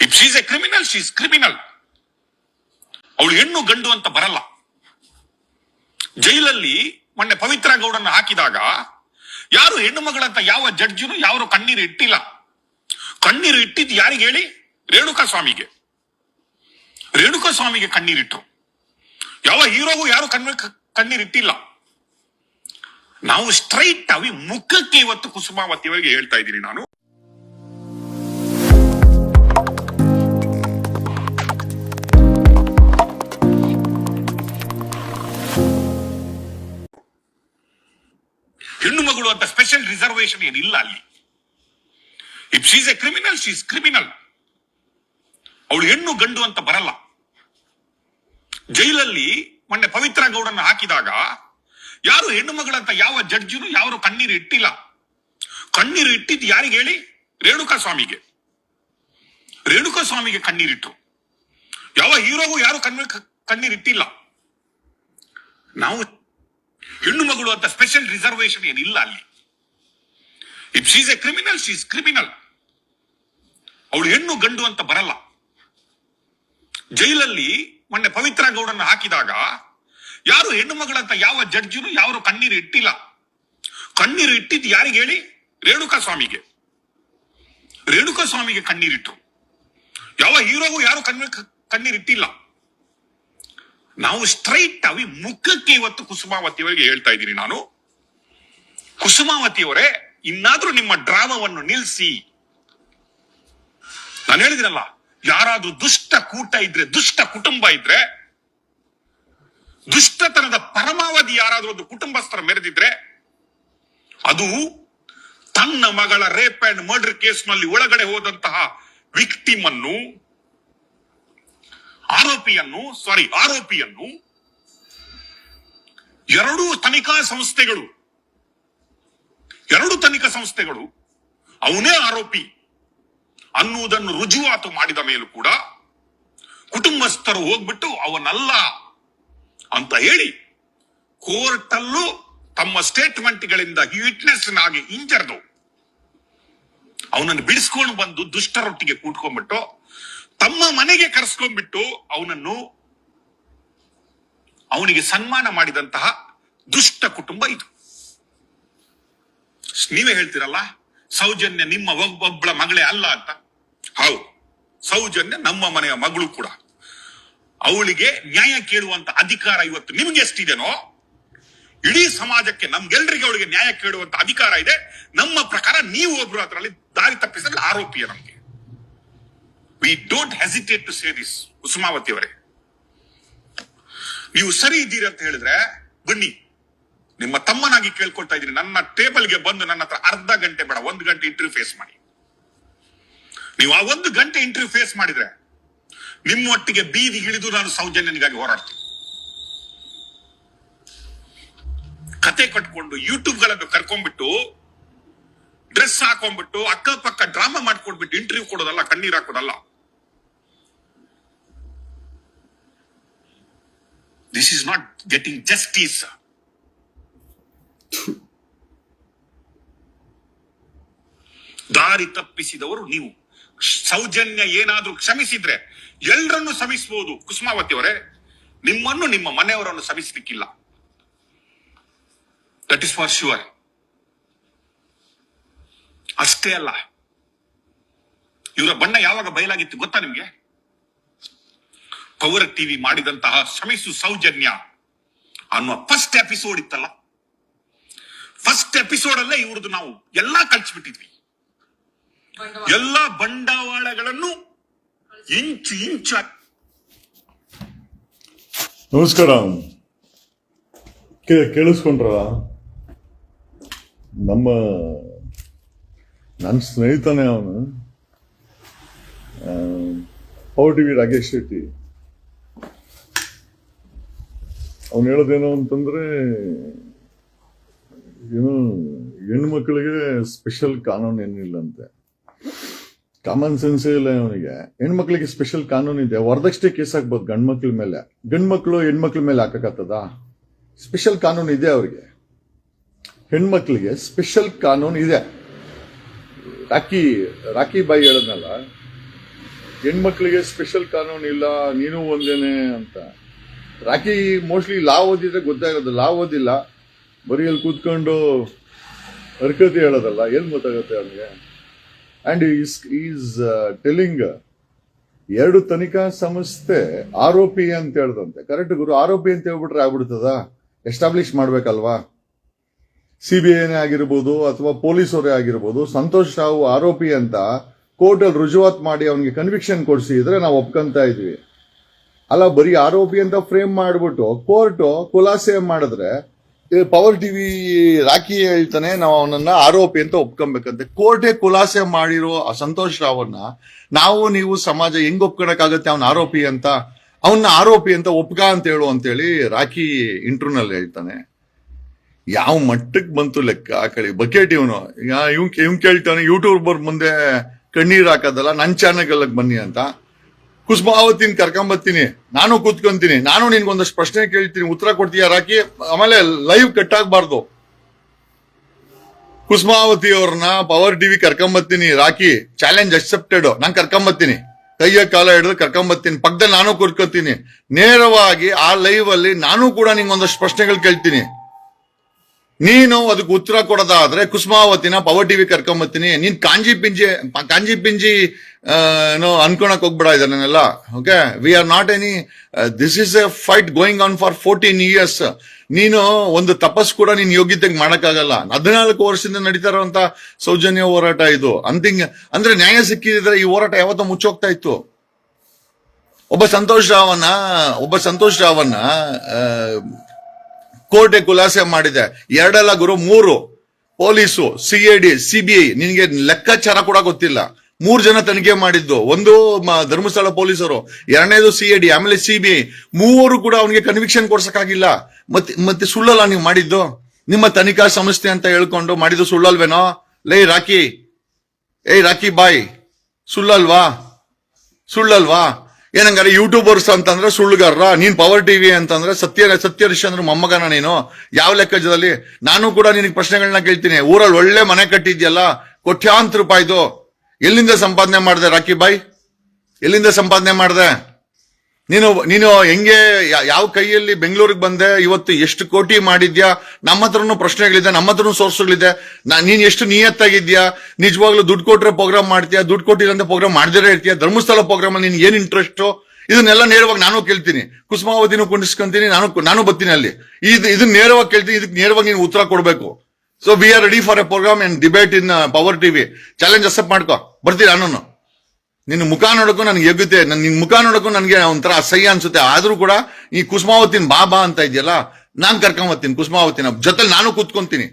If she's A criminal, she's criminal. ಅವಳು ಹೆಣ್ಣು ಗಂಡು ಅಂತ ಬರಲ್ಲ. ಜೈಲಲ್ಲಿ ಮೊನ್ನೆ ಪವಿತ್ರ ಗೌಡನ್ನ ಹಾಕಿದಾಗ ಯಾರು ಹೆಣ್ಣು ಮಗಳಂತ ಯಾವ ಜಡ್ಜಿನು ಯಾರು ಕಣ್ಣೀರು ಇಟ್ಟಿಲ್ಲ. ಕಣ್ಣೀರು ಇಟ್ಟಿದ್ದು ಯಾರಿಗೆ ಹೇಳಿ? ರೇಣುಕಾ ಸ್ವಾಮಿಗೆ. ರೇಣುಕಾ ಸ್ವಾಮಿಗೆ ಕಣ್ಣೀರಿಟ್ರು. ಯಾವ ಹೀರೋಗೂ ಯಾರು ಕಣ್ಣೀರಿಟ್ಟಿಲ್ಲ. ನಾವು ಸ್ಟ್ರೈಟ್ ಆಗಿ ಮುಖಕ್ಕೆ ಇವತ್ತು ಕುಸುಮಾವತಿಯವರಿಗೆ ಹೇಳ್ತಾ ಇದ್ದೀನಿ ನಾನು. ಹೆಣ್ಣು ಮಗಳು ಅಂತ ಸ್ಪೆಷಲ್ ರಿಸರ್ವೇಶನ್ ಏನಿಲ್ಲ ಅಲ್ಲಿ. If she's A criminal, she's criminal. ಅವಳು ಹೆಣ್ಣು ಗಂಡು ಅಂತ ಬರಲ್ಲ. ಜೈಲಲ್ಲಿ ಮೊನ್ನೆ ಪವಿತ್ರ ಗೌಡನ್ನ ಹಾಕಿದಾಗ ಯಾರು ಹೆಣ್ಣು ಮಗಳಂತ ಯಾವ ಜಡ್ಜಿನು ಯಾರು ಕಣ್ಣೀರು ಇಟ್ಟಿಲ್ಲ. ಕಣ್ಣೀರು ಇಟ್ಟಿದ್ದು ಯಾರಿಗೆ ಹೇಳಿ? ರೇಣುಕಾ ಸ್ವಾಮಿಗೆ. ರೇಣುಕಾ ಸ್ವಾಮಿಗೆ ಕಣ್ಣೀರಿಟ್ರು. ಯಾವ ಹೀರೋಗೂ ಯಾರು ಕಣ್ಣೀರಿಟ್ಟಿಲ್ಲ. ನಾವು ಹೆಣ್ಣು ಮಗಳು ಅಂತ ಸ್ಪೆಷಲ್ ರಿಸರ್ವೇಶನ್ ಏನಿಲ್ಲ ಅಲ್ಲಿ. If she's A criminal, she's criminal. ಅವಳು ಹೆಣ್ಣು ಗಂಡು ಅಂತ ಬರಲ್ಲ. ಜೈಲಲ್ಲಿ ಮೊನ್ನೆ ಪವಿತ್ರ ಗೌಡನ್ನ ಹಾಕಿದಾಗ ಯಾರು ಹೆಣ್ಣು ಮಗಳಂತ ಯಾವ ಜಡ್ಜಿನು ಯಾರು ಕಣ್ಣೀರು ಇಟ್ಟಿಲ್ಲ. ಕಣ್ಣೀರು ಇಟ್ಟಿದ್ದು ಯಾರಿಗೆ ಹೇಳಿ? ರೇಣುಕಾ ಸ್ವಾಮಿಗೆ. ರೇಣುಕಾ ಸ್ವಾಮಿಗೆ ಕಣ್ಣೀರಿಟ್ರು. ಯಾವ ಹೀರೋಗೂ ಯಾರು ಕಣ್ಣೀರಿಟ್ಟಿಲ್ಲ. ನಾವು ಸ್ಟ್ರೈಟ್ ಆಗಿ ಮುಖಕ್ಕೆ ಇವತ್ತು ಕುಸುಮಾವತಿಯವರಿಗೆ ಹೇಳ್ತಾ ಇದ್ದೀನಿ ನಾನು. ಕುಸುಮಾವತಿಯವರೇ, ಇನ್ನಾದ್ರೂ ನಿಮ್ಮ ಡ್ರಾಮವನ್ನು ನಿಲ್ಲಿಸಿ. ನಾನು ಹೇಳಿದಿರಲ್ಲ, ಯಾರಾದ್ರೂ ದುಷ್ಟ ಕೂಟ ಇದ್ರೆ, ದುಷ್ಟ ಕುಟುಂಬ ಇದ್ರೆ, ದುಷ್ಟತನದ ಪರಮಾವಧಿ ಯಾರಾದ್ರೂ ಒಂದು ಕುಟುಂಬಸ್ಥರ ಮೆರೆದಿದ್ರೆ ಅದು ತನ್ನ ಮಗಳ ರೇಪ್ ಅಂಡ್ ಮರ್ಡರ್ ಕೇಸ್ನಲ್ಲಿ ಒಳಗಡೆ ಹೋದಂತಹ ವಿಕ್ಟಿಮ್ ಅನ್ನು, ಆರೋಪಿಯನ್ನು ಎರಡು ತನಿಖಾ ಸಂಸ್ಥೆಗಳು ಅವನೇ ಆರೋಪಿ ಅನ್ನುವುದನ್ನು ರುಜುವಾತು ಮಾಡಿದ ಮೇಲೂ ಕೂಡ ಕುಟುಂಬಸ್ಥರು ಹೋಗ್ಬಿಟ್ಟು ಅವನಲ್ಲ ಅಂತ ಹೇಳಿ ಕೋರ್ಟ್ ಅಲ್ಲೂ ತಮ್ಮ ಸ್ಟೇಟ್ಮೆಂಟ್ಗಳಿಂದ ವಿಟ್ನೆಸ್ ಆಗಿ ಹಿಂಜರಿದು ಅವನನ್ನು ಬಿಡಿಸ್ಕೊಂಡು ಬಂದು ದುಷ್ಟರೊಟ್ಟಿಗೆ ಕೂತ್ಕೊಂಡ್ಬಿಟ್ಟು ತಮ್ಮ ಮನೆಗೆ ಕರೆಸ್ಕೊಂಡ್ಬಿಟ್ಟು ಅವನಿಗೆ ಸನ್ಮಾನ ಮಾಡಿದಂತಹ ದುಷ್ಟ ಕುಟುಂಬ ಇದು. ನೀವೇ ಹೇಳ್ತೀರಲ್ಲ, ಸೌಜನ್ಯ ನಿಮ್ಮ ಒಬ್ಬಳ ಮಗಳೇ ಅಲ್ಲ ಅಂತ. ಹೌದು, ಸೌಜನ್ಯ ನಮ್ಮ ಮನೆಯ ಮಗಳು ಕೂಡ. ಅವಳಿಗೆ ನ್ಯಾಯ ಕೇಳುವಂತ ಅಧಿಕಾರ ಇವತ್ತು ನಿಮ್ಗೆ ಎಷ್ಟಿದೆನೋ ಇಡೀ ಸಮಾಜಕ್ಕೆ, ನಮ್ಗೆಲ್ರಿಗೆ ಅವಳಿಗೆ ನ್ಯಾಯ ಕೇಳುವಂತ ಅಧಿಕಾರ ಇದೆ. ನಮ್ಮ ಪ್ರಕಾರ ನೀವು ಒಬ್ರು ಅದರಲ್ಲಿ ದಾರಿ ತಪ್ಪಿಸಲು ಆರೋಪಿಯ. ನಮ್ಗೆ we don't hesitate to say this. Kusumavathi ಅವರೇ, ನೀವು ಸರಿ ಇದ್ದೀರಿ ಅಂತ ಹೇಳಿದ್ರೆ ಬನ್ನಿ, ನಿಮ್ಮ ತಮ್ಮನಾಗಿ ಕೇಳ್ಕೊಳ್ತಾ ಇದ್ದೀನಿ, ನನ್ನ ಟೇಬಲ್ಗೆ ಬಂದು ನನ್ನ ಹತ್ರ ಅರ್ಧ ಗಂಟೆ ಬೇಡ, 1 ಗಂಟೆ ಇಂಟರ್ವ್ಯೂ ಫೇಸ್ ಮಾಡಿ. ನೀವು ಆ 1 ಗಂಟೆ ಇಂಟರ್ವ್ಯೂ ಫೇಸ್ ಮಾಡಿದ್ರೆ ನಿಮ್ಮೊಟ್ಟಿಗೆ ಬೀದಿಗಿಳಿದು ನಾನು ಸೌಜನ್ಯನಿಗಾಗಿ ಹೋರಾಡ್ತೀನಿ. ಕತೆ ಕಟ್ಕೊಂಡು ಯೂಟ್ಯೂಬ್ ಗಳನ್ನು ಕರ್ಕೊಂಡ್ಬಿಟ್ಟು ಡ್ರೆಸ್ ಹಾಕೊಂಡ್ಬಿಟ್ಟು ಅಕ್ಕಪಕ್ಕ ಡ್ರಾಮಾ ಮಾಡ್ಕೊಂಡ್ಬಿಟ್ಟು ಇಂಟರ್ವ್ಯೂ ಕೊಡೋದಲ್ಲ, ಕಣ್ಣೀರ್ ಹಾಕೋದಲ್ಲ. This is not getting justice. ದಾರಿ ತಪ್ಪಿಸಿದವರು ನೀವು. ಸೌಜನ್ಯ ಏನಾದ್ರೂ ಕ್ಷಮಿಸಿದ್ರೆ ಎಲ್ಲರನ್ನು ಕ್ಷಮಿಸಬಹುದು. ಕುಸುಮಾವತಿ ಅವರೇ, ನಿಮ್ಮನ್ನು ನಿಮ್ಮ ಮನೆಯವರನ್ನು ಕ್ಷಮಿಸಲಿಕ್ಕಿಲ್ಲ. That is for sure. ಅಷ್ಟೇ ಅಲ್ಲ, ಇವರ ಬಣ್ಣ ಯಾವಾಗ ಬಯಲಾಗಿತ್ತು ಗೊತ್ತಾ ನಿಮ್ಗೆ? ಪವರ್ ಟಿವಿ ಮಾಡಿದಂತಹ ಕ್ಷಮಿಸು ಸೌಜನ್ಯ ಅನ್ನುವ ಫಸ್ಟ್ ಎಪಿಸೋಡ್ ಇತ್ತಲ್ಲ, ಫಸ್ಟ್ ಎಪಿಸೋಡ್ ಅಲ್ಲೇ ಇವ್ರದ್ದು ನಾವು ಎಲ್ಲಾ ಕಳ್ಸಿಬಿಟ್ಟಿದ್ವಿ. ಎಲ್ಲಾ ಬಂಡವಾಳಗಳನ್ನು ಇಂಚು. ನಮಸ್ಕಾರ. ಕೇಳಿಸ್ಕೊಂಡ್ರ? ನನ್ನ ಸ್ನೇಹಿತನೇ ಅವನು, ಪವರ್ ಟಿವಿ ರಾಕೇಶ್ ಶೆಟ್ಟಿ. ಅವನು ಹೇಳೋದೇನು ಅಂತಂದ್ರೆ, ಏನು ಹೆಣ್ಣು ಮಕ್ಕಳಿಗೆ ಸ್ಪೆಷಲ್ ಕಾನೂನು ಏನಿಲ್ಲಂತೆ. ಕಾಮನ್ ಸೆನ್ಸೇ ಇಲ್ಲ ಅವನಿಗೆ. ಹೆಣ್ಮಕ್ಳಿಗೆ ಸ್ಪೆಷಲ್ ಕಾನೂನು ಇದೆ, ವರದಕ್ಷಿಣೆ ಕೇಸ್ ಹಾಕ್ಬೋದು ಗಂಡ್ಮಕ್ಳ ಮೇಲೆ. ಗಂಡ್ಮಕ್ಳು ಹೆಣ್ಮಕ್ಳ ಮೇಲೆ ಹಾಕಕತ್ತದ? ಸ್ಪೆಷಲ್ ಕಾನೂನು ಇದೆ ಅವ್ರಿಗೆ. ಹೆಣ್ಮಕ್ಳಿಗೆ ಸ್ಪೆಷಲ್ ಕಾನೂನು ಇದೆ. ರಾಕಿ ಬಾಯಿ ಹೇಳದ್ನಲ್ಲ, ಹೆಣ್ಮಕ್ಳಿಗೆ ಸ್ಪೆಷಲ್ ಕಾನೂನು ಇಲ್ಲ, ನೀನು ಒಂದೇನೆ ಅಂತ. ರಾಕಿ ಮೋಸ್ಟ್ಲಿ ಲಾ ಓದಿದ್ರೆ ಗೊತ್ತಾಗೋದು, ಲಾ ಓದಿಲ್ಲ, ಬರೀ ಅಲ್ಲಿ ಕೂತ್ಕೊಂಡು ಹರ್ಕತಿ ಹೇಳೋದಲ್ಲ, ಏನ್ ಗೊತ್ತಾಗುತ್ತೆ ಅವ್ನಿಗೆ. ಅಂಡ್ ಈಸ್ ಟೆಲಿಂಗ್ 2 ತನಿಖಾ ಸಂಸ್ಥೆ ಆರೋಪಿ ಅಂತ ಹೇಳ್ದಂತೆ. ಕರೆಕ್ಟ್ ಗುರು, ಆರೋಪಿ ಅಂತ ಹೇಳ್ಬಿಟ್ರೆ ಆಗ್ಬಿಡ್ತದ? ಎಸ್ಟಾಬ್ಲಿಷ್ ಮಾಡ್ಬೇಕಲ್ವಾ? ಸಿಬಿಐನೇ ಆಗಿರ್ಬೋದು ಅಥವಾ ಪೊಲೀಸರೇ ಆಗಿರ್ಬೋದು, ಸಂತೋಷ್ ರಾವ್ ಆರೋಪಿ ಅಂತ ಕೋರ್ಟ್ ಅಲ್ಲಿ ರುಜುವಾತ್ ಮಾಡಿ ಅವನಿಗೆ ಕನ್ವಿಕ್ಷನ್ ಕೊಡಿಸಿದ್ರೆ ನಾವು ಒಪ್ಕೊಂತ ಇದ್ವಿ. ಅಲ್ಲ, ಬರೀ ಆರೋಪಿ ಅಂತ ಫ್ರೇಮ್ ಮಾಡ್ಬಿಟ್ಟು ಕೋರ್ಟ್ ಖುಲಾಸೆ ಮಾಡಿದ್ರೆ ಪವರ್ ಟಿವಿ ರಾಕಿ ಹೇಳ್ತಾನೆ ನಾವು ಅವನನ್ನ ಆರೋಪಿ ಅಂತ ಒಪ್ಕೊಬೇಕಂತೆ. ಕೋರ್ಟೇ ಖುಲಾಸೆ ಮಾಡಿರೋ ಸಂತೋಷ್ ರಾವನ್ನ ನಾವು ನೀವು ಸಮಾಜ ಹೆಂಗ್ ಒಪ್ಕೊಳಕ್ಕಾಗತ್ತೆ ಅವನ ಆರೋಪಿ ಅಂತ? ಅವನ್ನ ಆರೋಪಿ ಅಂತ ಒಪ್ಕ ಅಂತ ಹೇಳು ಅಂತೇಳಿ ರಾಕಿ ಇಂಟರ್ನಲ್ ಹೇಳ್ತಾನೆ. ಯಾವ ಮಟ್ಟಕ್ಕೆ ಬಂತು ಲೆಕ್ಕ ಆ ಕಡೆ ಬಕೆಟ್ ಇವನು. ಇವ್ ಕೇಳ್ತಾನೆ ಯೂಟ್ಯೂಬರ್ ಮುಂದೆ ಕಣ್ಣೀರ್ ಹಾಕೋದಲ್ಲ, ನನ್ ಚಾನಲ್ ಬನ್ನಿ ಅಂತ. ಕುಸುಮಾವತಿನ ಕರ್ಕೊಂಬತ್ತೀನಿ, ನಾನು ಕೂತ್ಕೊಂತೀನಿ, ನಾನು ನಿನ್ಗೊಂದಷ್ಟು ಪ್ರಶ್ನೆ ಕೇಳ್ತೀನಿ, ಉತ್ತರ ಕೊಡ್ತೀಯ ರಾಕಿ? ಆಮೇಲೆ ಲೈವ್ ಕಟ್ ಆಗ್ಬಾರ್ದು. ಕುಸುಮಾವತಿ ಅವ್ರನ್ನ ಪವರ್ ಟಿವಿ ಕರ್ಕೊಂಬತ್ತೀನಿ ರಾಕಿ, ಚಾಲೆಂಜ್ ಅಕ್ಸೆಪ್ಟೆಡ್, ನಾನ್ ಕರ್ಕೊಂಬತ್ತೀನಿ, ಕೈಯ ಕಾಲ ಹಿಡಿದು ಕರ್ಕೊಂಬತ್ತೀನಿ, ಪಕ್ಕದಲ್ಲಿ ನಾನು ಕೂತ್ಕೊತೀನಿ, ನೇರವಾಗಿ ಆ ಲೈವ್ ಅಲ್ಲಿ ನಾನು ಕೂಡ ನಿಂಗೊಂದಷ್ಟು ಪ್ರಶ್ನೆಗಳು ಕೇಳ್ತೀನಿ, ನೀನು ಅದಕ್ಕೆ ಉತ್ತರ ಕೊಡೋದಾದ್ರೆ ಕುಸುಮಾವತಿನ ಪವರ್ ಟಿವಿ ಕರ್ಕೊಂಬತ್ತೀನಿ. ನೀನ್ ಕಾಂಜಿ ಪಿಂಜಿ ಅನ್ಕೊಳಕ್ ಹೋಗ್ಬೇಡ ಇದನ್ನೆಲ್ಲ. Okay, we are not any, this is A fight going on for 14 years. ನೀನು ಒಂದು ತಪಸ್ ಕೂಡ ನೀನ್ ಯೋಗ್ಯತೆಗೆ ಮಾಡಕ್ಕಾಗಲ್ಲ. 14 ವರ್ಷದಿಂದ ನಡೀತಾ ಇರುವಂತ ಸೌಜನ್ಯ ಹೋರಾಟ ಇದು. ಅಂದ್ರೆ ನ್ಯಾಯ ಸಿಕ್ಕಿದ್ರೆ ಈ ಹೋರಾಟ ಯಾವತ್ತೂ ಮುಚ್ಚೋಗ್ತಾ ಇತ್ತು. ಒಬ್ಬ ಸಂತೋಷ್ ರಾವನ್ನ ಕೋರ್ಟೆ ಖುಲಾಸೆ ಮಾಡಿದೆ. 2 ಅಲ್ಲ ಗುರು, 3 ಪೊಲೀಸು, CID, CBI, ನಿನ್ಗೆ ಲೆಕ್ಕಾಚಾರ ಕೂಡ ಗೊತ್ತಿಲ್ಲ. 3 ಜನ ತನಿಖೆ ಮಾಡಿದ್ದು. ಒಂದು ಧರ್ಮಸ್ಥಳ ಪೊಲೀಸರು, 2ನೇದು CID, ಆಮೇಲೆ CBI. 3 ಕೂಡ ಅವನಿಗೆ ಕನ್ವಿಕ್ಷನ್ ಕೊಡ್ಸಕ್ಕಾಗಿಲ್ಲ. ಮತ್ತೆ ಸುಳ್ಳಲ್ಲ ನೀವು ಮಾಡಿದ್ದು? ನಿಮ್ಮ ತನಿಖಾ ಸಂಸ್ಥೆ ಅಂತ ಹೇಳ್ಕೊಂಡು ಮಾಡಿದ್ದು ಸುಳ್ಳಲ್ವೇನೋ? ರಾಕಿ ಬಾಯ್, ಸುಳ್ಳಲ್ವಾ? ಏನಂಗಾರೆ ಯೂಟ್ಯೂಬರ್ಸ್ ಅಂತಂದ್ರೆ ಸುಳ್ಳುಗಾರರ, ನೀನ್ ಪವರ್ ಟಿವಿ ಅಂತಂದ್ರೆ ಸತ್ಯ ಹರಿಶ್ಚಂದ್ರ ಮೊಮ್ಮಗನ ನೀನು? ಯಾವ ಲೆಕ್ಕದಲ್ಲಿ? ನಾನು ಕೂಡ ನಿನಗೆ ಪ್ರಶ್ನೆಗಳನ್ನ ಕೇಳ್ತೀನಿ. ಊರಲ್ಲಿ ಒಳ್ಳೆ ಮನೆ ಕಟ್ಟಿದ್ಯಲ್ಲ, ಕೋಟ್ಯಾಂತರ ರೂಪಾಯಿದು, ಎಲ್ಲಿಂದ ಸಂಪಾದನೆ ಮಾಡಿದೆ ರಾಕಿ ಬಾಯ್? ಎಲ್ಲಿಂದ ಸಂಪಾದನೆ ಮಾಡಿದೆ ನೀನು ಹೆಂಗೆ, ಯಾವ ಕೈಯಲ್ಲಿ ಬೆಂಗಳೂರಿಗೆ ಬಂದೆ? ಇವತ್ತು ಎಷ್ಟು ಕೋಟಿ ಮಾಡಿದ್ಯಾ? ನಮ್ಮ ಹತ್ರನು ಪ್ರಶ್ನೆಗಳಿದೆ, ನಮ್ಮ ಹತ್ರನು ಸೋರ್ಸ್ಗಳಿದೆ. ನೀನ್ ಎಷ್ಟು ನಿಯತ್ತಾಗಿದ್ಯಾ? ನಿಜವಾಗ್ಲೂ ದುಡ್ಡು ಕೊಟ್ರೆ ಪ್ರೋಗ್ರಾಮ್ ಮಾಡ್ತೀಯಾ? ದುಡ್ಡು ಕೊಟ್ಟಿಲ್ಲ ಅಂತ ಪ್ರೋಗ್ರಾಮ್ ಮಾಡ್ದಿರೇ ಇರ್ತೀಯಾ? ಧರ್ಮಸ್ಥಳ ಪ್ರೋಗ್ರಾಮ್ ಅಲ್ಲಿ ನಿನ್ ಏನ್ ಇಂಟ್ರೆಸ್ಟ್? ಇದನ್ನೆಲ್ಲ ನೇರವಾಗಿ ನಾನು ಕೇಳ್ತೀನಿ. ಕುಸುಮಾವತಿನೂ ಕುಂಡಿಸ್ಕೊಂತೀನಿ, ನಾನು ಬರ್ತೀನಿ ಅಲ್ಲಿ. ಇದನ್ನ ನೇರವಾಗಿ ಕೇಳ್ತೀನಿ, ಇದಕ್ಕೆ ನೇರವಾಗಿ ನೀನು ಉತ್ತರ ಕೊಡ್ಬೇಕು. So we are ready for a program and debate in power TV. Challenge accept ಮಾಡ್ಕೋ, ಬರ್ತೀನಿ ನಾನು. ನಿನ್ನ ಮುಖ ನೋಡಕ್ಕೂ ನನ್ಗೆ ಯೋಗ್ಯತೆ, ನಿನ್ ಮುಖ ನೋಡಕ್ಕೂ ನನ್ಗೆ ಒಂಥರ ಅಸಹ್ಯ ಅನ್ಸುತ್ತೆ. ಆದ್ರೂ ಕೂಡ ಈ ಕುಸುಮಾವತಿನ ಬಾ ಅಂತ ಇದೆಯಲ್ಲ, ನಾನ್ ಕರ್ಕೊಂಬತ್ತೀನಿ ಕುಸುಮಾವತಿನ ಜೊತೆಲಿ, ನಾನು ಕೂತ್ಕೊಂತೀನಿ.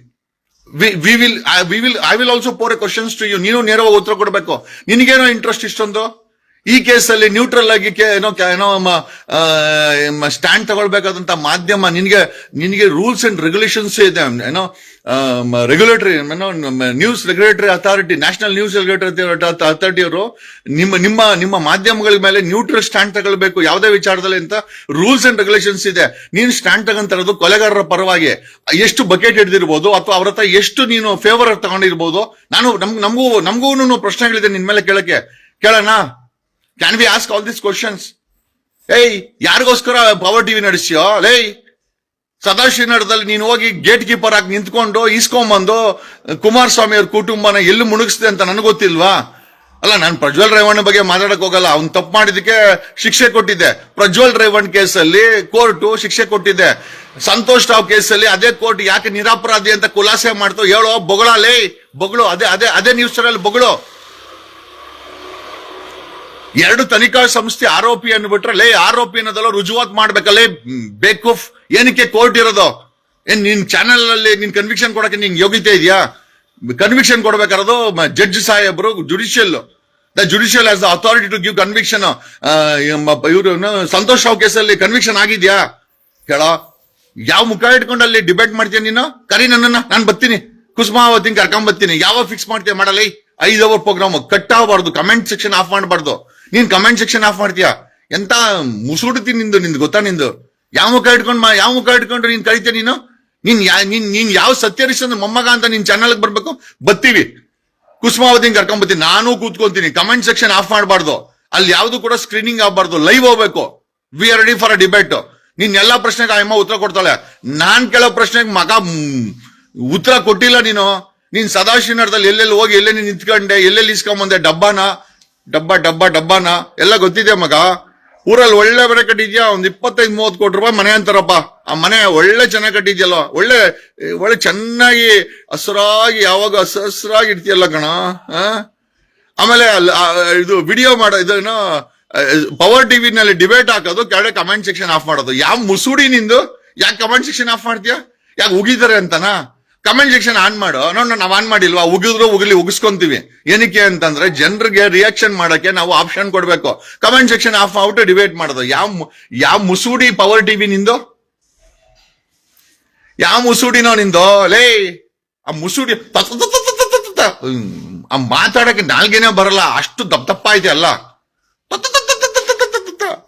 I will also pour a questions to you. ನೀನು ನೇರವಾಗಿ ಉತ್ತರ ಕೊಡ್ಬೇಕು. ನಿನಗೇನೋ ಇಂಟ್ರೆಸ್ಟ್ ಇಷ್ಟೊಂದು ಈ ಕೇಸಲ್ಲಿ ನ್ಯೂಟ್ರಲ್ ಆಗಿ ಏನೋ ಸ್ಟ್ಯಾಂಡ್ ತಗೊಳ್ಬೇಕಾದಂತ ಮಾಧ್ಯಮ, ನಿನಗೆ ರೂಲ್ಸ್ ಅಂಡ್ ರೆಗ್ಯುಲೇಷನ್ಸ್ ಇದೆ. ಏನೋ regulatory news regulatory authority, national news regulatory authority ಅವರು ನಿಮ್ಮ ಮಾಧ್ಯಮಗಳ ಮೇಲೆ ನ್ಯೂಟ್ರಲ್ ಸ್ಟ್ಯಾಂಡ್ ತಗೊಳ್ಬೇಕು ಯಾವುದೇ ವಿಚಾರದಲ್ಲಿ ಅಂತ ರೂಲ್ಸ್ ಅಂಡ್ ರೆಗ್ಯುಲೇಷನ್ಸ್ ಇದೆ. ನೀನು ಸ್ಟ್ಯಾಂಡ್ ತಗೊಂತಿರೋದು ಕೊಲೆಗಾರರ ಪರವಾಗಿ. ಎಷ್ಟು ಬಕೆಟ್ ಹಿಡಿದಿರ್ಬೋದು ಅಥವಾ ಅವ್ರ ಹತ್ರ ಎಷ್ಟು ನೀನು ಫೇವರ್ ತಗೊಂಡಿರ್ಬೋದು. ನಮಗೂ ಪ್ರಶ್ನೆಗಳಿದೆ ನಿನ್ ಮೇಲೆ ಕೇಳೋಣ. Can we ask all this questions? ಯಾರಿಗೋಸ್ಕರ ಪವರ್ ಟಿವಿ ನಡೆಸಿಯೋ? ಸದಾಶಿವನಗರದಲ್ಲಿ ನೀನು ಹೋಗಿ ಗೇಟ್ ಕೀಪರ್ ಆಗಿ ನಿಂತ್ಕೊಂಡು ಇಸ್ಕೊಂಬಂದು ಕುಮಾರಸ್ವಾಮಿ ಅವ್ರ ಕುಟುಂಬನ ಎಲ್ಲಿ ಮುಳುಗಿಸ್ದೆ ಅಂತ ನನಗೆ ಗೊತ್ತಿಲ್ವಾ? ಅಲ್ಲ, ನಾನು ಪ್ರಜ್ವಲ್ ರೇವಣ್ಣ ಬಗ್ಗೆ ಮಾತಾಡಕ್ ಹೋಗಲ್ಲ. ಅವ್ನು ತಪ್ಪು ಮಾಡಿದಕ್ಕೆ ಶಿಕ್ಷೆ ಕೊಟ್ಟಿದ್ದೆ. ಪ್ರಜ್ವಲ್ ರೇವಣ್ಣ ಕೇಸಲ್ಲಿ ಕೋರ್ಟ್ ಶಿಕ್ಷೆ ಕೊಟ್ಟಿದ್ದೆ. ಸಂತೋಷ್ ರಾವ್ ಕೇಸಲ್ಲಿ ಅದೇ ಕೋರ್ಟ್ ಯಾಕೆ ನಿರಪರಾಧಿ ಅಂತ ಖುಲಾಸೆ ಮಾಡ್ತು ಹೇಳೋ? ಬೊಗಳು ಅದೇ ನ್ಯೂಸ್ ಚಾನಲ್ ಬೊಗಳು. 2 ತನಿಖಾ ಸಂಸ್ಥೆ ಆರೋಪಿ ಅನ್ಬಿಟ್ರೆ ಆರೋಪಿ ಅನ್ನೋದಲ್ಲ, ರುಜುವಾತ್ ಮಾಡ್ಬೇಕಲ್ಲೇ ಬೇಕೂಫ್. ಏನಕ್ಕೆ ಕೋರ್ಟ್ ಇರೋದು? ನಿನ್ ಚಾನೆಲ್ ಅಲ್ಲಿ ನಿನ್ ಕನ್ವಿಕ್ಷನ್ ಕೊಡಕ್ಕೆ ನಿನ್ ಯೋಗ್ಯತೆ ಇದೆಯಾ? ಕನ್ವಿಕ್ಷನ್ ಕೊಡ್ಬೇಕಾರೋದು ಜಡ್ಜ್ ಸಾಹೇಬ್ರು, the judicial has the authority to give conviction. ಇವರು ಸಂತೋಷ್ ರಾವ್ ಕೇಸಲ್ಲಿ ಕನ್ವಿಕ್ಷನ್ ಆಗಿದ್ಯಾ ಹೇಳೋ? ಯಾವ ಮುಖ ಇಟ್ಕೊಂಡು ಅಲ್ಲಿ ಡಿಬೇಟ್ ಮಾಡ್ತೀಯ ನೀನು? ಕರಿ ನನ್ನನ್ನ, ನಾನು ಬರ್ತೀನಿ, ಕುಸುಮಾವತಿನ ಕರ್ಕೊಂಡ್ ಬರ್ತೀನಿ. ಯಾವ ಫಿಕ್ಸ್ ಮಾಡ್ತೀಯ ಮಾಡಲ್ಲ. 5 hour ಪ್ರೋಗ್ರಾಮ್ ಕಟ್ ಆಗಬಾರ್ದು, ಕಮೆಂಟ್ ಸೆಕ್ಷನ್ ಆಫ್ ಮಾಡಬಾರ್ದು. ನೀನ್ ಕಮೆಂಟ್ ಸೆಕ್ಷನ್ ಆಫ್ ಮಾಡ್ತೀಯಾ? ಎಂತ ಮುಸುಡ್ತೀನಿ ನಿಂದು ಗೊತ್ತಾ? ನಿಂದು ಯಾವ ಮುಖ ಇಟ್ಕೊಂಡು ನೀನ್ ಕರಿತೀಯ? ನೀನ್ ಯಾವ ಸತ್ಯರಿಸ ಮೊಮ್ಮಗ ಅಂತ ನಿನ್ ಚಾನಲ್ ಬರ್ಬೇಕು? ಬರ್ತೀವಿ, ಕುಸುಮಾವತಿನ ಕರ್ಕೊಂಡ್ಬರ್ತೀನಿ, ನಾನು ಕೂತ್ಕೊಂತೀನಿ. ಕಮೆಂಟ್ ಸೆಕ್ಷನ್ ಆಫ್ ಮಾಡಬಾರ್ದು. ಅಲ್ಲಿ ಯಾವ್ದು ಕೂಡ ಸ್ಕ್ರೀನಿಂಗ್ ಆಗ್ಬಾರ್ದು, ಲೈವ್ ಹೋಗ್ಬೇಕು. V are ready for a debate. ನೀನ್ ಎಲ್ಲಾ ಪ್ರಶ್ನೆಗೆ ಆ ಅಮ್ಮ ಉತ್ತರ ಕೊಡ್ತಾಳೆ. ನಾನ್ ಕೇಳೋ ಪ್ರಶ್ನೆಗೆ ಮಗ ಉತ್ತರ ಕೊಟ್ಟಿಲ್ಲ ನೀನು. ನೀನ್ ಸದಾಶಿವನಗರದಲ್ಲಿ ಎಲ್ಲೆಲ್ಲಿ ಹೋಗಿ ಎಲ್ಲೆಲ್ಲಿ ನಿಂತ್ಕೊಂಡೆ, ಎಲ್ಲೆಲ್ಲಿ ಇಸ್ಕೊಂಬಂದೆ ಡಬ್ಬಾನ ಎಲ್ಲ ಗೊತ್ತಿದೆ ಮಗ. ಊರಲ್ಲಿ ಒಳ್ಳೆ ಮನೆ ಕಟ್ಟಿದ್ಯಾ, ಒಂದ್ 25-30 ಕೋಟಿ ರೂಪಾಯಿ ಮನೆ ಅಂತಾರಪ್ಪ. ಆ ಮನೆ ಒಳ್ಳೆ ಚೆನ್ನಾಗಿ ಕಟ್ಟಿದ್ಯಲ್ಲ, ಒಳ್ಳೆ ಚೆನ್ನಾಗಿ ಹಸ್ರಾಗಿ ಯಾವಾಗ ಹಸ್ರಾಗಿ ಇಡ್ತೀಯಲ್ಲ ಕಣ. ಆಮೇಲೆ ಇದು ವಿಡಿಯೋ ಮಾಡೋ ಇದೇನೋ ಪವರ್ ಟಿವಿನಲ್ಲಿ ಡಿಬೇಟ್ ಹಾಕೋದು, ಕೆಳಗೆ ಕಮೆಂಟ್ ಸೆಕ್ಷನ್ ಆಫ್ ಮಾಡೋದು. ಯಾವ ಮುಸುಡಿ ನಿಂದು? ಯಾಕೆ ಕಮೆಂಟ್ ಸೆಕ್ಷನ್ ಆಫ್ ಮಾಡ್ತೀಯಾ? ಯಾಕೆ ಉಗಿತಾರೆ ಅಂತನಾ? ಕಮೆಂಟ್ ಸೆಕ್ಷನ್ ಆನ್ ಮಾಡು. ನಾವ್ ಆನ್ ಮಾಡಿಲ್ವಾ? ಉಗಿಸ್ಕೊಂತೀವಿ. ಏನಕ್ಕೆ ಅಂತಂದ್ರೆ ಜನರಿಗೆ ರಿಯಾಕ್ಷನ್ ಮಾಡಕ್ಕೆ ನಾವು ಆಪ್ಷನ್ ಕೊಡ್ಬೇಕು. ಕಮೆಂಟ್ ಸೆಕ್ಷನ್ ಆಫ್ ಮಾಡ್ಬಿಟ್ಟು ಡಿಬೇಟ್ ಮಾಡೋದು. ಯಾವ ಮುಸುಡಿ ಪವರ್ ಟಿವಿ ನಿಂದು? ಯಾವ ಮುಸುಡಿನೋ ನಿಂದು? ಲೇ ಆ ಮುಸುಡಿ ಆ ಮಾತಾಡಕ್ಕೆ ನಾಲ್ಗೇನೆ ಬರಲ್ಲ, ಅಷ್ಟು ದಪ್ಪ ಐತೆ ಅಲ್ಲ.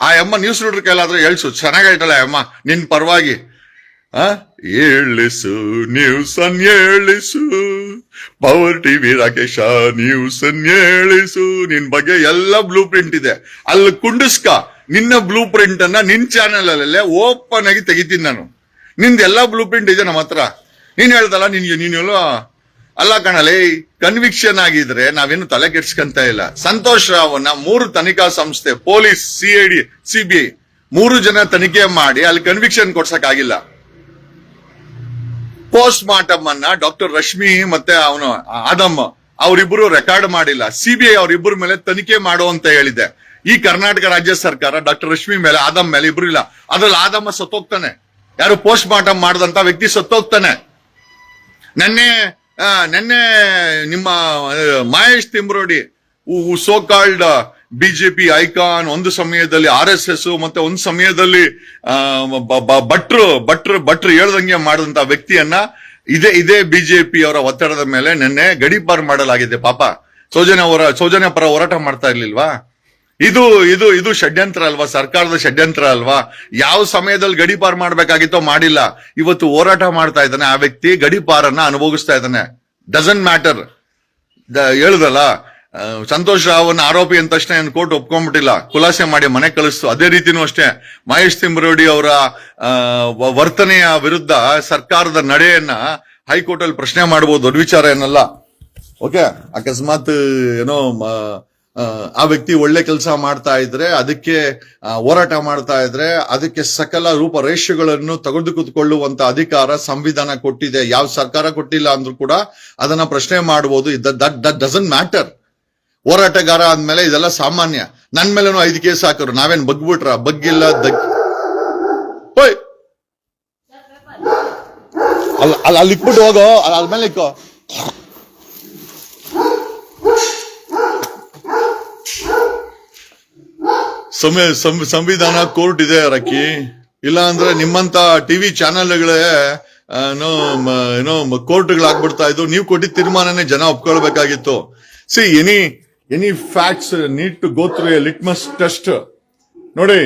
ಆ ಅಮ್ಮ ನ್ಯೂಸ್ ನೋಡ್ರಿ ಕೈಲಾದ್ರೆ ಹೇಳ್ಸು, ಚೆನ್ನಾಗೈತಲ್ಲ ಅಮ್ಮ ನಿನ್ ಪರವಾಗಿ. ಹೇಳಿಸು ನ್ಯೂಸ್ ಹೇಳಿಸು, ಪವರ್ ಟಿವಿ ರಾಕೇಶ ನ್ಯೂಸ್ ಹೇಳಿಸು. ನಿನ್ ಬಗ್ಗೆ ಎಲ್ಲ ಬ್ಲೂ ಪ್ರಿಂಟ್ ಇದೆ, ಅಲ್ಲಿ ಕುಂಡಿಸ್ಕ. ನಿನ್ನ ಬ್ಲೂ ಪ್ರಿಂಟ್ ಅನ್ನ ನಿನ್ ಚಾನೆಲ್ ಅಲ್ಲೇ ಓಪನ್ ಆಗಿ ತೆಗಿತೀನಿ ನಾನು. ನಿಂದ ಎಲ್ಲಾ ಬ್ಲೂ ಪ್ರಿಂಟ್ ಇದೆ ನಮ್ಮ ಹತ್ರ. ನೀನ್ ಹೇಳ್ದಲ್ಲ ನೀನು ಅಲ್ಲ ಕಣಲೇ. ಕನ್ವಿಕ್ಷನ್ ಆಗಿದ್ರೆ ನಾವೇನು ತಲೆ ಕೆಡ್ಸ್ಕೊಂತ ಇಲ್ಲ. ಸಂತೋಷ್ ರಾವ್ನ 3 ತನಿಖಾ ಸಂಸ್ಥೆ, ಪೊಲೀಸ್, CID, CBI 3 ಜನ ತನಿಖೆ ಮಾಡಿ ಅಲ್ಲಿ ಕನ್ವಿಕ್ಷನ್ ಕೊಡ್ಸಕ್ ಆಗಿಲ್ಲ. ಪೋಸ್ಟ್ ಮಾರ್ಟಮ್ ಅನ್ನ ಡಾಕ್ಟರ್ ರಶ್ಮಿ ಮತ್ತೆ ಅವನು ಆದಮ್ ಅವರಿಬ್ಬರು ರೆಕಾರ್ಡ್ ಮಾಡಿಲ್ಲ. CBI ಅವರಿಬ್ಬರ ಮೇಲೆ ತನಿಖೆ ಮಾಡು ಅಂತ ಹೇಳಿದೆ. ಈ ಕರ್ನಾಟಕ ರಾಜ್ಯ ಸರ್ಕಾರ ಡಾಕ್ಟರ್ ರಶ್ಮಿ ಮೇಲೆ, ಆದಮ್ ಮೇಲೆ ಇಬ್ರು ಇಲ್ಲ. ಅದ್ರಲ್ಲಿ ಆದಮ್ಮ ಸತ್ತೋಗ್ತಾನೆ. ಯಾರು ಪೋಸ್ಟ್ ಮಾರ್ಟಮ್ ಮಾಡದಂತ ವ್ಯಕ್ತಿ ಸತ್ತೋಗ್ತಾನೆ. ನೆನ್ನೆ ನಿಮ್ಮ Mahesh Timarodi, so called BJP icon, ಒಂದು ಸಮಯದಲ್ಲಿ RSS, ಮತ್ತೆ ಒಂದು ಸಮಯದಲ್ಲಿ ಭಟ್ರು ಹೇಳ್ದಂಗೆ ಮಾಡಿದಂತ ವ್ಯಕ್ತಿಯನ್ನ ಇದೇ ಬಿಜೆಪಿ ಅವರ ಒತ್ತಡದ ಮೇಲೆ ನಿನ್ನೆ ಗಡೀಪಾರು ಮಾಡಲಾಗಿದೆ. ಪಾಪ ಸೌಜನ್ಯ ಪರ ಹೋರಾಟ ಮಾಡ್ತಾ ಇರ್ಲಿಲ್ವಾ? ಇದು ಷಡ್ಯಂತ್ರ ಅಲ್ವಾ? ಸರ್ಕಾರದ ಷಡ್ಯಂತ್ರ ಅಲ್ವಾ? ಯಾವ ಸಮಯದಲ್ಲಿ ಗಡೀಪಾರ್ ಮಾಡ್ಬೇಕಾಗಿತ್ತೋ ಮಾಡಿಲ್ಲ. ಇವತ್ತು ಹೋರಾಟ ಮಾಡ್ತಾ ಇದ್ದಾನೆ ಆ ವ್ಯಕ್ತಿ, ಗಡೀಪಾರನ್ನ ಅನುಭವಿಸ್ತಾ ಇದ್ದಾನೆ. Doesn't matter. ಹೇಳುದಲ್ಲ, ಸಂತೋಷ್ ರಾವ್ನ ಆರೋಪಿ ಅಂತ ತಕ್ಷಣ ಕೋರ್ಟ್ ಒಪ್ಕೊಂಡ್ಬಿಟ್ಟಿಲ್ಲ, ಖುಲಾಸೆ ಮಾಡಿ ಮನೆ ಕಳಿಸ್ತು. ಅದೇ ರೀತಿನೂ ಅಷ್ಟೇ ಮಹೇಶ್ ತಿಮ್ರೋಡಿ ಅವರ ವರ್ತನೆಯ ವಿರುದ್ಧ ಸರ್ಕಾರದ ನಡೆಯನ್ನ ಹೈಕೋರ್ಟ್ ಅಲ್ಲಿ ಪ್ರಶ್ನೆ ಮಾಡಬಹುದು, ದೊಡ್ಡ ವಿಚಾರ ಏನಲ್ಲ. ಓಕೆ, ಅಕಸ್ಮಾತ್ ಏನೋ ಆ ವ್ಯಕ್ತಿ ಒಳ್ಳೆ ಕೆಲಸ ಮಾಡ್ತಾ ಇದ್ರೆ, ಅದಕ್ಕೆ ಹೋರಾಟ ಮಾಡ್ತಾ ಇದ್ರೆ, ಅದಕ್ಕೆ ಸಕಲ ರೂಪರೇಷೆಗಳನ್ನು ತೆಗೆದುಕೊಳ್ಳುವಂತ ಅಧಿಕಾರ ಸಂವಿಧಾನ ಕೊಟ್ಟಿದೆ. ಯಾವ ಸರ್ಕಾರ ಕೊಟ್ಟಿಲ್ಲ ಅಂದ್ರೂ ಕೂಡ ಅದನ್ನ ಪ್ರಶ್ನೆ ಮಾಡಬಹುದು. That doesn't matter. ಹೋರಾಟಗಾರ ಆದ್ಮೇಲೆ ಇದೆಲ್ಲ ಸಾಮಾನ್ಯ. ನನ್ ಮೇಲೇನು 5 ಕೇಸ್ ಹಾಕರು, ನಾವೇನ್ ಬಗ್ಬಿಟ್ರ? ಬಗ್ಗಿಲ್ಲ. ಹೋಯ್ ಅಲ್ಲಿ ಇಕ್ಬಿಟ್ಟು ಹೋಗೋ, ಅದ್ಮೇಲೆ ಇಕ್ಕೋ. ಸಂವಿಧಾನ ಕೋರ್ಟ್ ಇದೆ ರಕ್ಕಿ. ಇಲ್ಲ ಅಂದ್ರೆ ನಿಮ್ಮಂತ ಟಿವಿ ಚಾನೆಲ್ಗಳೇ ಏನೋ ಕೋರ್ಟ್ಗಳಾಗ್ಬಿಡ್ತಾ ಇದ್ದು. ನೀವು ಕೊಟ್ಟಿದ್ದ ತೀರ್ಮಾನನೇ ಜನ ಒಪ್ಕೊಳ್ಬೇಕಾಗಿತ್ತು. See any facts need to go through a litmus test. ನೋಡಿ,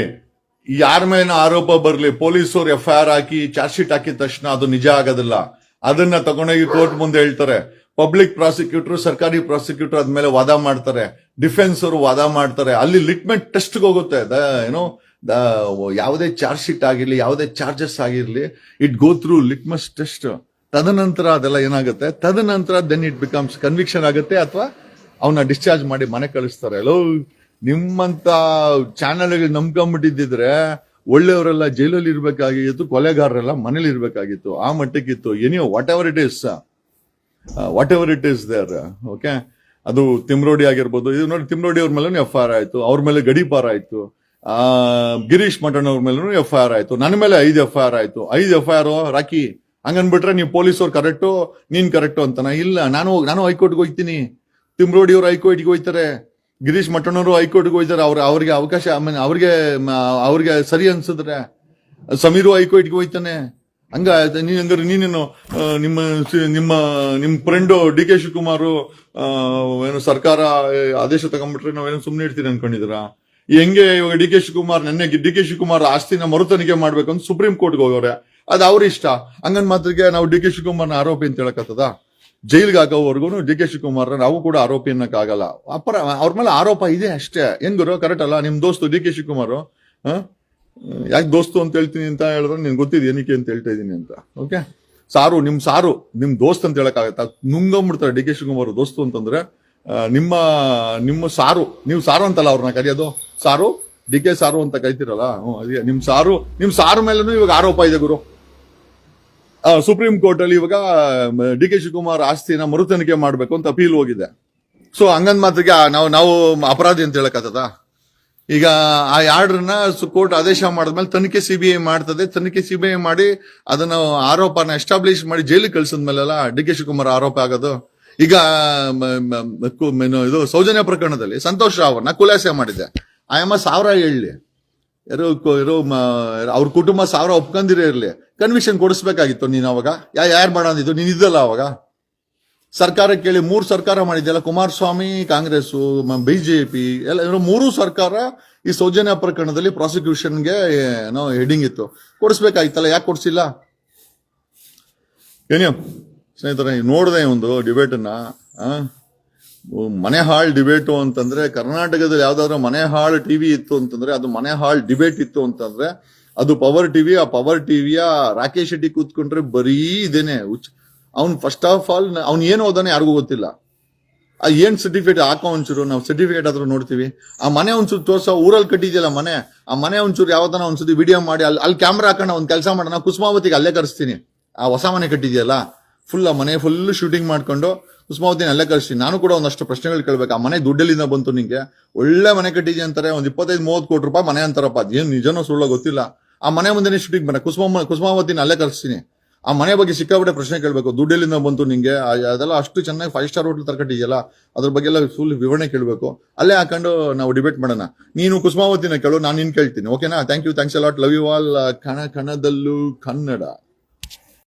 ಯಾರ ಮೇಲೆ ಆರೋಪ ಬರ್ಲಿ, ಪೊಲೀಸರು FIR ಹಾಕಿ ಚಾರ್ಜ್ ಶೀಟ್ ಹಾಕಿದ ತಕ್ಷಣ ಅದು ನಿಜ ಆಗೋದಿಲ್ಲ. ಅದನ್ನ ತಗೊಂಡೋಗಿ ಕೋರ್ಟ್ ಮುಂದೆ ಹೇಳ್ತಾರೆ. ಪಬ್ಲಿಕ್ ಪ್ರಾಸಿಕ್ಯೂಟರ್, ಸರ್ಕಾರಿ ಪ್ರಾಸಿಕ್ಯೂಟರ್ ಅದ್ಮೇಲೆ ವಾದ ಮಾಡ್ತಾರೆ, ಡಿಫೆನ್ಸ್ ಅವರು ವಾದ ಮಾಡ್ತಾರೆ. ಅಲ್ಲಿ ಲಿಟ್ಮೆಂಟ್ ಟೆಸ್ಟ್ ಹೋಗುತ್ತೆ. ಯಾವುದೇ ಚಾರ್ಜ್ ಶೀಟ್ ಆಗಿರ್ಲಿ, ಯಾವುದೇ ಚಾರ್ಜಸ್ ಆಗಿರ್ಲಿ, it go through litmus test. ತದನಂತರ ಅದೆಲ್ಲ ಏನಾಗುತ್ತೆ, ತದನಂತರ ದೆನ್ ಇಟ್ ಬಿಕಮ್ಸ್ ಕನ್ವಿಕ್ಷನ್ ಆಗುತ್ತೆ, ಅಥವಾ ಅವನ್ನ ಡಿಸ್ಚಾರ್ಜ್ ಮಾಡಿ ಮನೆ ಕಳಿಸ್ತಾರೆ. ಎಲ್ಲೋ ನಿಮ್ಮಂತ ಚಾನೆಲ್ಗಳು ನಂಬ್ಕೊಂಡ್ಬಿಟ್ಟಿದ್ರೆ ಒಳ್ಳೆಯವರೆಲ್ಲ ಜೈಲಲ್ಲಿ ಇರ್ಬೇಕಾಗಿತ್ತು, ಕೊಲೆಗಾರರೆಲ್ಲ ಮನೇಲಿ ಇರ್ಬೇಕಾಗಿತ್ತು. ಆ ಮಟ್ಟಕ್ಕಿತ್ತು. Whatever it is there. Okay, ಅದು ತಿಮ್ರೋಡಿ ಆಗಿರ್ಬೋದು. ಇದು ನೋಡಿ, ತಿಮ್ರೋಡಿ ಅವ್ರ ಮೇಲೂ FIR ಆಯ್ತು, ಅವ್ರ ಮೇಲೆ ಗಡೀಪಾರ ಆಯ್ತು. ಗಿರೀಶ್ ಮಠನ್ ಅವ್ರ ಮೇಲೂ FIR ಆಯ್ತು, ನನ್ನ ಮೇಲೆ 5 FIR ಆಯ್ತು. 5 FIR ರಾಕಿ ಹಂಗನ್ಬಿಟ್ರೆ ನೀವು ಪೊಲೀಸವ್ರು ಕರೆಕ್ಟು, ನೀನ್ ಕರೆಕ್ಟು ಅಂತಾನ? ಇಲ್ಲ, ನಾನು ಹೈಕೋರ್ಟ್ಗೆ ಹೋಗ್ತೀನಿ. ತಿಮ್ರೋಡಿ ಅವರು ಹೈಕೋರ್ಟ್ಗೆ ಹೋಗ್ತಾರೆ, ಗಿರೀಶ್ ಮಠಣ್ಣವರು ಹೈಕೋರ್ಟ್ಗೆ ಹೋಗ್ತಾರೆ. ಅವ್ರಿಗೆ ಅವಕಾಶ, ಅವ್ರಿಗೆ ಸರಿ ಅನ್ಸಿದ್ರೆ. ಸಮೀರು ಹೈಕೋರ್ಟ್ಗೆ ಹೋಗ್ತಾನೆ. ನೀನೇನು ನಿಮ್ಮ ಫ್ರೆಂಡು DK ಶಿವಕುಮಾರ್ ಏನು ಸರ್ಕಾರ ಆದೇಶ ತಗೊಂಡ್ಬಿಟ್ರೆ ನಾವೇನೋ ಸುಮ್ನೆ ಇರ್ತೀರಿ ಅನ್ಕೊಂಡಿದ್ದೀರಾ? ಹೆಂಗೆ ಇವಾಗ DK ಶಿವಕುಮಾರ್ ನೆನ್ನೆ DK ಶಿವಕುಮಾರ್ ಆಸ್ತಿನ ಮರುತನಿಖೆ ಮಾಡ್ಬೇಕು ಅಂತ ಸುಪ್ರೀಂ ಕೋರ್ಟ್ಗೆ ಹೋಗೋರೆ. ಅದು ಅವ್ರ ಇಷ್ಟ. ಹಂಗನ್ ಮಾತ್ರಕ್ಕೆ ನಾವು DK ಶಿವಕುಮಾರ್ನ ಆರೋಪಿ ಅಂತ ಹೇಳಕತ್ತದ? ಜೈಲ್ಗೆ ಹಾಕೋವರೆಗೂ ಡಿ ಕೆ ಶಿವಕುಮಾರ್ ನಾವು ಕೂಡ ಆರೋಪಿ ಅನ್ನಕ್ಕಾಗಲ್ಲ. ಅವ್ರ ಮೇಲೆ ಆರೋಪ ಇದೆ ಅಷ್ಟೇ. ಹೆಂಗ್ ಗುರು ಕರೆಕ್ಟ್ ಅಲ್ಲ? ನಿಮ್ ದೋಸ್ತು ಡಿ ಕೆ ಶಿವಕುಮಾರ್ ಯಾಕೆ ದೋಸ್ತು ಅಂತ ಹೇಳ್ತೀನಿ ಅಂತ ಹೇಳಿದ್ರೆ ನಿನ್ ಗೊತ್ತಿದ್ ಏನಕ್ಕೆ ಅಂತ ಹೇಳ್ತಾ ಇದೀನಿ ಅಂತ. ಓಕೆ, ಸಾರು ನಿಮ್ ದೋಸ್ತ್ ಅಂತ ಹೇಳಕ್ಕಾಗತ್ತಾ? ನುಂಗಂಬಿಡ್ತಾರೆ ಡಿ ಕೆ ಶಿವಕುಮಾರ್ ದೋಸ್ತು ಅಂತಂದ್ರೆ. ನಿಮ್ಮ ಸಾರು, ನೀವು ಸಾರು ಅಂತಲ್ಲ ಅವ್ರನ್ನ ಕರೆಯೋದು, ಸಾರು ಡಿ ಕೆ ಸಾರು ಅಂತ ಕರಿತೀರಲ್ಲ, ಅದೇ ನಿಮ್ ಸಾರು ಮೇಲೂ ಇವಾಗ ಆರೋಪ ಇದೆ ಗುರು. ಸುಪ್ರೀಂ ಕೋರ್ಟ್ ಅಲ್ಲಿ ಇವಾಗ ಡಿ ಕೆ ಶಿವಕುಮಾರ್ ಆಸ್ತಿನ ಮರು ತನಿಖೆ ಮಾಡ್ಬೇಕು ಅಂತ ಅಪೀಲ್ ಹೋಗಿದೆ. ಸೊ ಹಂಗಂದ್ ಮಾತಿಗೆ ನಾವು ಅಪರಾಧಿ ಅಂತ ಹೇಳಕ್ಕಾಗ್ತದ? ಈಗ ಆ ಆರ್ಡರ್ನ ಕೋರ್ಟ್ ಆದೇಶ ಮಾಡಿದ್ಮೇಲೆ ತನಿಖೆ ಸಿಬಿಐ ಮಾಡ್ತದೆ. ತನಿಖೆ ಸಿಬಿಐ ಮಾಡಿ ಅದನ್ನ ಆರೋಪನ ಎಸ್ಟಾಬ್ಲಿಷ್ ಮಾಡಿ ಜೈಲಿಗೆ ಕಳ್ಸಿದ್ಮೇಲೆಲ್ಲ ಡಿ ಕೆ ಶಿವಕುಮಾರ್ ಆರೋಪ ಆಗೋದು. ಈಗ ಇದು ಸೌಜನ್ಯ ಪ್ರಕರಣದಲ್ಲಿ ಸಂತೋಷ್ ರಾವ್ನ ಖುಲಾಸೆ ಮಾಡಿದೆ. ಆಯಮ್ಮ 1000 ಹೇಳಲಿ, ಅವ್ರ ಕುಟುಂಬ 1000 ಒಪ್ಕೊಂಡಿರೇ ಇರ್ಲಿ, ಕನ್ವಿಕ್ಷನ್ ಕೊಡಿಸ್ಬೇಕಾಗಿತ್ತು ನೀನ್ ಅವಾಗ. ಯಾರು ಮಾಡೋದಿತ್ತು? ನೀನ್ ಇದ್ದಲ್ಲ ಅವಾಗ. ಸರ್ಕಾರ ಕೇಳಿ 3 ಸರ್ಕಾರ ಮಾಡಿದ್ದೆಲ್ಲ, ಕುಮಾರಸ್ವಾಮಿ, ಕಾಂಗ್ರೆಸ್, ಬಿಜೆಪಿ ಎಲ್ಲ 3 ಸರ್ಕಾರ ಈ ಸೌಜನ್ಯ ಪ್ರಕರಣದಲ್ಲಿ ಪ್ರಾಸಿಕ್ಯೂಷನ್ಗೆ ಏನೋ ಹೆಡಿಂಗ್ ಇತ್ತು, ಕೊಡಿಸ್ಬೇಕಾಗಿತ್ತಲ್ಲ, ಯಾಕೆ ಕೊಡ್ಸಿಲ್ಲ? ಏನೇ ಸ್ನೇಹಿತರೆ, ನೋಡಿದೆ ಒಂದು ಡಿಬೇಟ್ ಅನ್ನ, ಮನೆ ಹಾಳ್ ಡಿಬೇಟು ಅಂತಂದ್ರೆ, ಕರ್ನಾಟಕದಲ್ಲಿ ಯಾವ್ದಾದ್ರು ಮನೆ ಹಾಳ್ ಟಿವಿ ಇತ್ತು ಅಂತಂದ್ರೆ, ಅದು ಮನೆ ಹಾಳ್ ಡಿಬೇಟ್ ಇತ್ತು ಅಂತಂದ್ರೆ ಅದು ಪವರ್ ಟಿವಿ. ಆ ಪವರ್ ಟಿವಿಯ ರಾಕೇಶ್ ಶೆಟ್ಟಿ ಕೂತ್ಕೊಂಡ್ರೆ ಬರೀ ಇದೇನೆ. ಅವ್ನು ಫಸ್ಟ್ ಆಫ್ ಆಲ್ ಅವ್ನು ಏನು ಓದಾನೆ ಯಾರಿಗೂ ಗೊತ್ತಿಲ್ಲ. ಏನ್ ಸರ್ಟಿಫಿಕೇಟ್ ಹಾಕೋ ಒಂಚೂರು, ನಾವು ಸರ್ಟಿಫಿಕೇಟ್ ಆದ್ರೂ ನೋಡ್ತೀವಿ. ಆ ಮನೆ ಒಂಚೂರು ತೋರ್ಸೋ, ಊರಲ್ಲಿ ಕಟ್ಟಿದ್ಯಲ್ಲ ಮನೆ, ಆ ಮನೆ ಒಂಚೂರು ಯಾವ್ದಾನ ಒಂದ್ಸತಿ ವಿಡಿಯೋ ಮಾಡಿ ಅಲ್ಲಿ ಕ್ಯಾಮ್ರಾ ಹಾಕೋಣ, ಒಂದ್ ಕೆಲಸ ಮಾಡೋಣ, ಕುಸುಮಾವತಿಗೆ ಅಲ್ಲೇ ಕರೆಸ್ತೀನಿ. ಆ ಹೊಸ ಮನೆ ಕಟ್ಟಿದ್ಯಲ್ಲ, ಫುಲ್ ಆ ಮನೆ ಫುಲ್ ಶೂಟಿಂಗ್ ಮಾಡ್ಕೊಂಡು ಕುಸುಮಾವತಿನ ಅಲ್ಲೇ ಕರೆಸ್ತೀನಿ. ನಾನು ಕೂಡ ಒಂದಷ್ಟು ಪ್ರಶ್ನೆಗಳು ಕೇಳ್ಬೇಕು. ಆ ಮನೆ ದುಡ್ಡಲ್ಲಿಂದ ಬಂತು ನಿಂಗೆ? ಒಳ್ಳೆ ಮನೆ ಕಟ್ಟಿದ್ಯಾ ಅಂತಾರೆ, ಒಂದ್ 25-30 ಕೋಟಿ ರೂಪಾಯಿ ಮನೆ ಅಂತಾರಪ್ಪ. ಅದೇನು ನಿಜನೋ ಸುಳ್ಳ ಗೊತ್ತಿಲ್ಲ. ಆ ಮನೆ ಮುಂದೆ ಶೂಟಿಂಗ್ ಬನ್ನ ಕುಸುಮಾವತಿನ ಅಲ್ಲೇ ಕರೆಸ್ತೀನಿ. ಆ ಮನೆ ಬಗ್ಗೆ ಸಿಕ್ಕಾಬಿಟ್ಟೆ ಪ್ರಶ್ನೆ ಕೇಳಬೇಕು. ದುಡ್ಡೆಲ್ಲಿಂದ ಬಂತು ನಿಂಗೆ? ಅದೆಲ್ಲ ಅಷ್ಟು ಚೆನ್ನಾಗಿ 5 ಸ್ಟಾರ್ ಹೋಟೆಲ್ ತರ್ಕಟ್ಟಿದ್ಯಲ್ಲ, ಅದ್ರ ಬಗ್ಗೆ ಎಲ್ಲ ಫುಲ್ ವಿವರಣೆ ಕೇಳಬೇಕು. ಅಲ್ಲೇ ಹಾಕೊಂಡು ನಾವು ಡಿಬೇಟ್ ಮಾಡೋಣ. ನೀನು ಕುಸುಮಾವತಿನ ಕೇಳು, ನಾನು ನಿನ್ ಕೇಳ್ತೀನಿ. ಓಕೆನಾ? Thank you, thanks a lot, love you all. ಕಣದಲ್ಲೂ ಕನ್ನಡ.